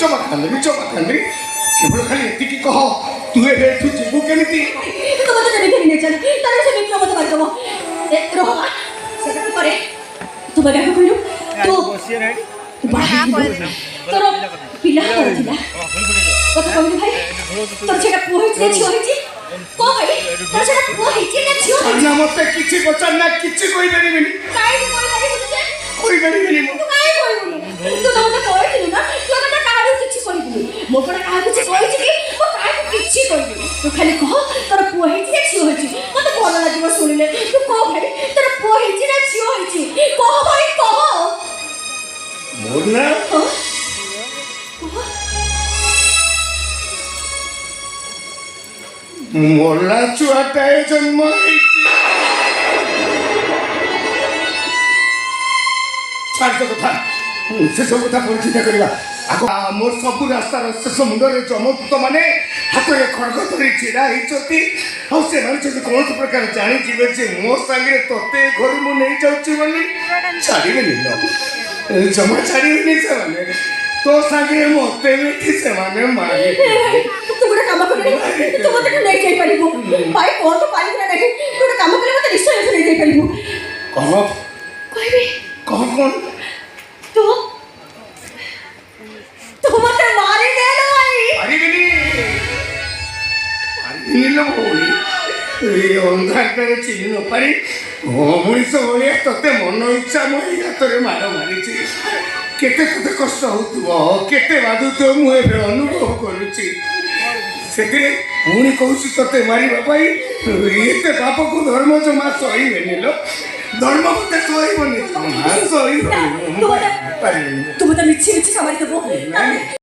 ଜମା ଖାଲି କେବଳ ଖାଲି ଏତିକି କହ ତୁ ଏବେ ଏଠୁ ଯିବୁ କେମିତି? ତୁ ମତେ ଯେମିତି ନେଇ ଚାଲ ତାହେଲେ ସେ ବିକ୍ରମ ମତେ ମାରିଦବ। ରହ ମା ସେଟା ତୁ ପରେ ତୁ ବାଗା କହିଲୁ ତୁ ତୋର ପିଲା ଥିଲା କଥା କହିଲୁ ଭାଇ ତୋର ସେଟା ପୁଅ ହେଇଛି ନା ଝିଅ ହେଇଛି କହ ଭାଇ ତୋର ସେଟା ପୁଅ ହେଇଛି ନା ଝିଅ ହେଇଛି? ନା ମତେ କିଛି ପଚାର ନା କିଛି କହିପାରିବିନି। କାହିଁକି କହିପାରିବୁନି ଯେ? କହିପାରିବିନି ମୁଁ। ତୁ କାହିଁ କହିବୁନି? ତୁ ତ ମତେ କହିଥିଲୁ ନା ତୁ କଥା କାହାକୁ କିଛି କହିବୁନି। ମୋ କଣ କାହାକୁ କିଛି କହିଛି କି? ମୁଁ କାହାକୁ କିଛି କହିବିନି। ତୁ ଖାଲି କହ ତୋର ପୁଅ ହେଇଛି ନା ଝିଅ ହେଇଛି? ମତେ ଭଲ ଲାଗିବ ଶୁଣିଲେ। ତୁ କହ ଭାଇ ତୋର ପୁଅ ହେଇଛି ନା ଝିଅ ହେଇଛି? କହ ଭାଇ କହ। ମୋର ନା ମଲା ଛୁଆଟାଏ ଜନ୍ମ ହେଇଛି। ଛାଡ଼ କଥା ସେସବୁ କଥା ପରେ ଚିନ୍ତା କରିବା। ମୋର ସବୁ ରାସ୍ତାର ଶେଷ ମୁଣ୍ଡରେ ଯମଦୂତ ମାନେ ହାତରେ ଖଡ଼ଗ ଧରି ଛିଡ଼ା ହେଇଛନ୍ତି। ଆଉ ସେମାନେ ଯଦି କୌଣସି ପ୍ରକାର ଜାଣିଯିବେ ଯେ ମୋ ସାଙ୍ଗରେ ତତେ ଘରୁ ମୁଁ ନେଇଯାଉଛି ବୋଲି ଛାଡ଼ିବେନି ଜମା ଛାଡ଼ିବେନି ସେମାନେ। ତୋ ସାଙ୍ଗରେ ମତେ ବି ସେମାନେ ମାରିବେ। ତୁ ଗୋଟେ କାମ କରିବୁ ତୁ ମତେ ନେଇ ଯାଇପାରିବୁ ଭାଇ କଣ ତୁ ପାରିବୁ ନା ନାହିଁ? ତୁ ଗୋଟେ କାମ କଲେ ମତେ ନିଶ୍ଚୟ ନେଇ ଯାଇପାରିବୁ। କହ କହିବି କହ କ'ଣ? ତୁ ମତେ ମାରିଦେ ନା ଭାଇ। ପାରିବିନି ଲୋ ଭଉଣୀ। ଏଇ ଅନ୍ଧାରରେ ଚିହ୍ନି ନ ପାରି ମଣିଷ ଭଳିଆ ତତେ ମନ ଇଚ୍ଛା ମୁଁ ଏଇ ହାତରେ ମାଡ଼ ମାରିଛି। କେତେ ତତେ କଷ୍ଟ ହଉଥିବ କେତେ ବାଧୁଥିବ ମୁଁ ଏବେ ଅନୁଭବ କରୁଛି। ସେଥିରେ ପୁଣି କହୁଛି ତତେ ମାରିବା ପାଇଁ ଏତେ ପାପକୁ ଧର୍ମ ଜମା ସହିବେନି ଲୋ। ଧର୍ମ ମତେ ସହିବନି ଜମା ସହିବନି। ତୁ ମତେ ମିଛି ମିଛି ମାରିଦେବୁ।